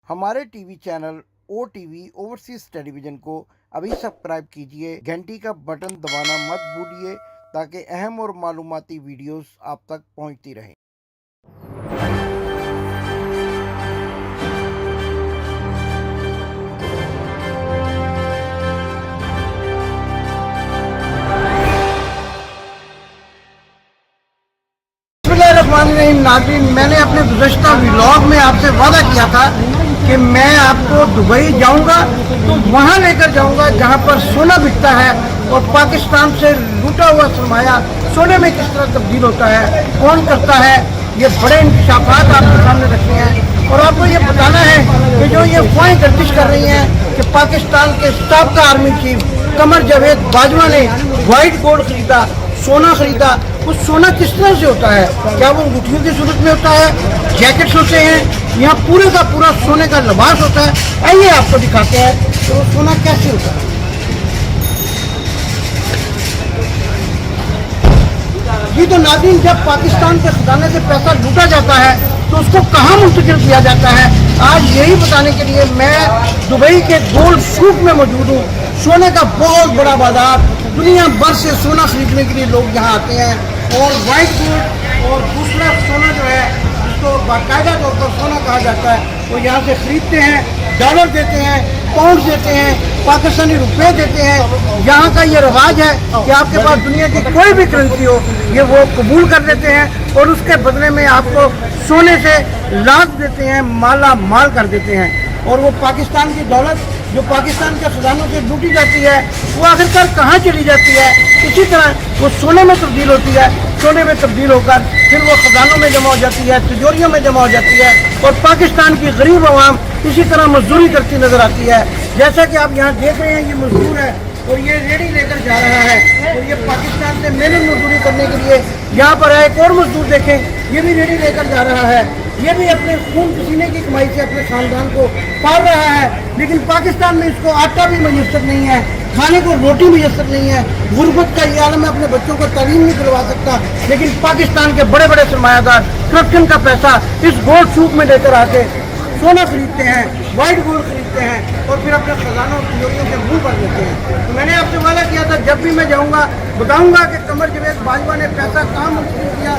हमारे TV channel OTV overseas television को अभी सब्सक्राइब कीजिए, घंटी का बटन दबाना मत भूलिए ताकि अहम और मालूमाती वीडियोस आप तक पहुंचती रहें। नाज़रीन, मैंने अपने गुज़श्ता व्लॉग में आपसे वादा किया था कि मैं आपको दुबई जाऊंगा तो वहां लेकर जाऊंगा जहां पर सोना बिकता है और पाकिस्तान से लूटा हुआ सरमाया सोने में किस तरह तब्दील होता है, कौन करता है। ये बड़े इंकशाफात आपके सामने रखे हैं और आपको ये बताना है कि जो ये अफवाहें गर्दिश कर रही हैं कि पाकिस्तान के साबका आर्मी चीफ कमर जावेद बाजवा ने वाइट गोल्ड खरीदा, सोना खरीदा, वो सोना किस तरह से होता है? क्या वो अंगूठियों की सूरत में होता है, जैकेट्स होते हैं, यहाँ पूरे का पूरा सोने का लिबास होता है। आइए आपको दिखाते हैं कि वो सोना कैसे होता है। जी तो नाज़रीन, जब पाकिस्तान के खजाने से पैसा लूटा जाता है तो उसको कहाँ मुंतकिल किया जाता है, आज यही बताने के लिए मैं दुबई के गोल्ड सूक में मौजूद हूँ। सोने का बहुत बड़ा बाजार, दुनिया भर से सोना खरीदने के लिए लोग यहाँ आते हैं और वाइट गोल्ड और दूसरा सोना जो है जिसको बाकायदा तौर पर सोना कहा जाता है वो यहाँ से खरीदते हैं। डॉलर देते हैं, पाउंड देते हैं, पाकिस्तानी रुपए देते हैं। यहाँ का ये रिवाज है कि आपके पास दुनिया की कोई भी करेंसी हो ये वो कबूल कर लेते हैं और उसके बदले में आपको सोने से लाद देते हैं, माला माल कर देते हैं। और वो पाकिस्तान की दौलत जो पाकिस्तान के खजानों से लूटी जाती है वो आखिरकार कहाँ चली जाती है? इसी तरह वो सोने में तब्दील होती है, सोने में तब्दील होकर फिर वो खजानों में जमा हो जाती है, तिजोरियों में जमा हो जाती है और पाकिस्तान की गरीब आवाम इसी तरह मजदूरी करती नजर आती है। जैसा कि आप यहाँ देख रहे हैं, ये मजदूर है और ये रेडी लेकर जा रहा है और ये पाकिस्तान से मेहनत मजदूरी करने के लिए यहाँ पर है। एक और मजदूर देखें, ये भी रेडी लेकर जा रहा है, ये भी अपने खून पसीने की कमाई से अपने खानदान को पाल रहा है। लेकिन पाकिस्तान में इसको आटा भी मुयस्सर नहीं है, खाने को रोटी मुयस्सर नहीं है, गुर्बत का ये आलम है, अपने बच्चों को तालीम नहीं करवा सकता। लेकिन पाकिस्तान के बड़े बड़े सरमायादार करप्शन का पैसा इस गोल्ड सूक में लेकर आके सोना खरीदते हैं, वाइट गोल्ड खरीदते हैं और फिर अपने खजानों और तिजोरियों के मुंह भर देते हैं। तो मैंने आपसे वादा किया था जब भी मैं जाऊंगा बताऊंगा कि कमर जावेद बाजवा ने पैसा कहाँ मुंतकिल किया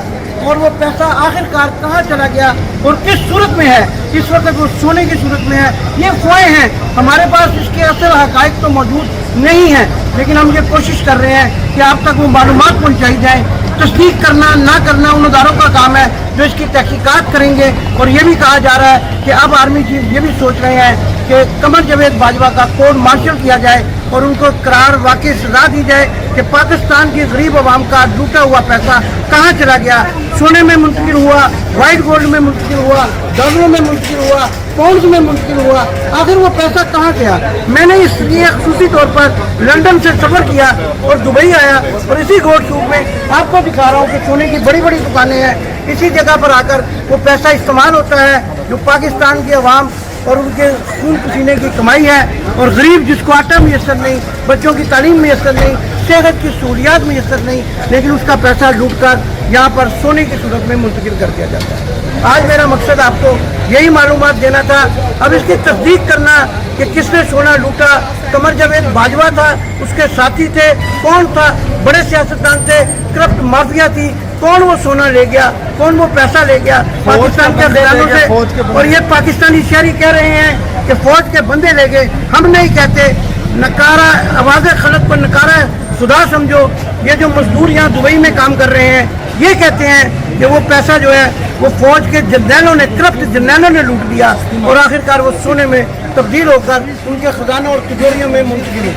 और वो पैसा आखिरकार कहाँ चला गया और किस सूरत में है। इस वक्त वो सोने की सूरत में है। ये अफवाहें हैं, हमारे पास इसके असल हक़ाइक़ तो मौजूद नहीं है, लेकिन हम ये कोशिश कर रहे हैं कि आप तक वो मालूमात पहुँचाई जाए। तस्दीक करना ना करना उन अदारों का काम है जो इसकी तहकीकात करेंगे। और ये भी कहा जा रहा है कि अब आर्मी चीफ ये भी सोच रहे हैं कि कमर जावेद बाजवा का कोर्ट मार्शल किया जाए और उनको करार वाकई सजा दी जाए कि पाकिस्तान की गरीब आवाम का लूटा हुआ पैसा कहाँ चला गया। सोने में मुंतकिल हुआ, वाइट गोल्ड में मुंतकिल हुआ, डॉलरों में मुंतकिल हुआ, पाउंड में मुंतकिल हुआ, आखिर वो पैसा कहाँ गया। मैंने इसलिए खुसूसी तौर पर लंदन से सफर किया और दुबई आया और इसी गोल्ड सूक में आपको दिखा रहा हूँ कि सोने की बड़ी बड़ी दुकानें हैं। इसी जगह पर आकर वो पैसा इस्तेमाल होता है जो पाकिस्तान की आवाम और उनके खून पसीने की कमाई है और गरीब जिसको आटा मुयस्सर नहीं, बच्चों की तालीम मुयस्सर नहीं, सेहत की सहूलियात मुयस्सर नहीं, लेकिन उसका पैसा लूट कर यहाँ पर सोने की सूरत में मुंतकिल कर दिया जाता है। आज मेरा मकसद आपको यही मालूमात देना था। अब इसकी तस्दीक करना कि किसने सोना लूटा, कमर जावेद बाजवा था, उसके साथी थे, कौन था, बड़े सियासतदान थे, करप्ट माफिया थी, कौन वो सोना ले गया, कौन वो पैसा ले गया पाकिस्तान के खजानों से। और ये पाकिस्तानी शहरी कह रहे हैं कि फौज के बंदे ले गए। हम नहीं कहते, नकारा आवाज़ खलक पर नकारा खुदा समझो। ये जो मजदूर यहाँ दुबई में काम कर रहे हैं ये कहते हैं कि वो पैसा जो है वो फौज के जर्नैलों ने, करप्ट जर्नैलों ने लूट लिया और आखिरकार वो सोने में तब्दील होकर उनके खजानों और तिजोरियों में मुंतकिल हो।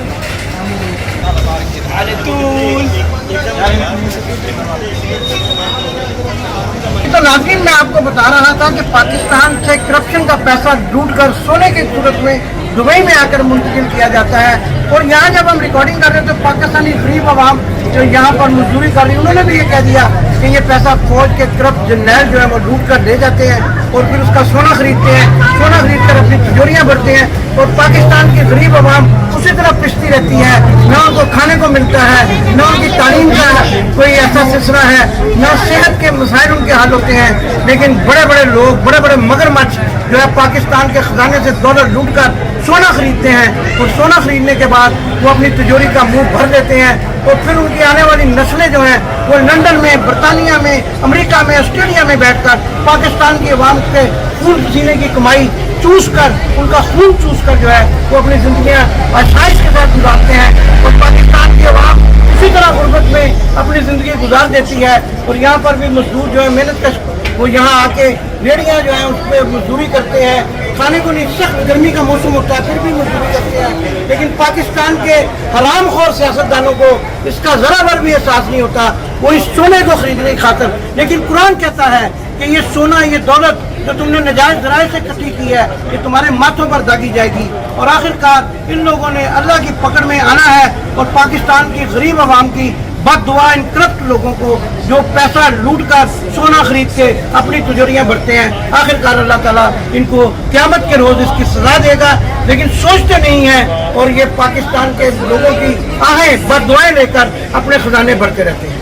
तो नाज़रीन, मैं आपको बता रहा था कि पाकिस्तान से करप्शन का पैसा लूट कर सोने की सूरत में दुबई में आकर मुंतकिल किया जाता है। और यहाँ जब हम रिकॉर्डिंग कर रहे थे तो पाकिस्तानी गरीब आवाम जो यहाँ पर मजदूरी कर रही है उन्होंने भी ये कह दिया कि ये पैसा फौज के करप्ट जर्नैल जो है वो लूट कर ले जाते हैं और फिर उसका सोना खरीदते हैं, सोना खरीद कर अपनी तिजोरियाँ भरते हैं और पाकिस्तान की गरीब आवाम उसी तरह पिसती रहती है। न उनको खाने को मिलता है, न उनकी तालीम का कोई ऐसा सिलसिला है, न सेहत के मसाइल उनके हल होते हैं। लेकिन बड़े बड़े लोग, बड़े बड़े मगरमच्छ जो है पाकिस्तान के खजाने से डॉलर लूट कर सोना खरीदते हैं और सोना खरीदने के बाद वो अपनी तिजोरी का मुंह भर देते हैं और फिर उनकी आने वाली नस्लें जो हैं वो लंदन में, बरतानिया में, अमेरिका में, ऑस्ट्रेलिया में बैठकर पाकिस्तान की आवाम के खून पसीने की कमाई चूस कर, उनका खून चूस कर जो है वो अपनी जिंदगियां आसाइश के साथ गुजारते हैं और पाकिस्तान की आवाम इसी तरह गुर्बत में अपनी जिंदगी गुजार देती है। और यहाँ पर भी मजदूर जो है मेहनत कश वो यहाँ आके रेहड़ियाँ जो है उस पर मजदूरी करते हैं, खाने को नहीं, सख्त गर्मी का मौसम होता है फिर भी मजदूरी करते हैं। लेकिन पाकिस्तान के हरामखोर सियासतदानों को इसका जरा भर भी एहसास नहीं होता, वो इस सोने को खरीदने की खातिर। लेकिन कुरान कहता है कि ये सोना, ये दौलत जो तुमने नाजायज जराए से इकट्ठी की है ये तुम्हारे माथों पर दागी जाएगी। और आखिरकार इन लोगों ने अल्लाह की पकड़ में आना है और पाकिस्तान की गरीब आवाम की बददुआ इन करप्ट लोगों को जो पैसा लूट कर सोना खरीद के अपनी तिजोरियां भरते हैं, आखिरकार अल्लाह ताला इनको क़यामत के रोज इसकी सजा देगा। लेकिन सोचते नहीं हैं और ये पाकिस्तान के लोगों की आहें बददुआएं लेकर अपने खजाने भरते रहते हैं।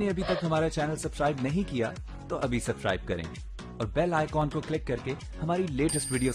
अभी तक हमारा चैनल सब्सक्राइब नहीं किया तो अभी सब्सक्राइब करें और बेल आइकॉन को क्लिक करके हमारी लेटेस्ट वीडियोस के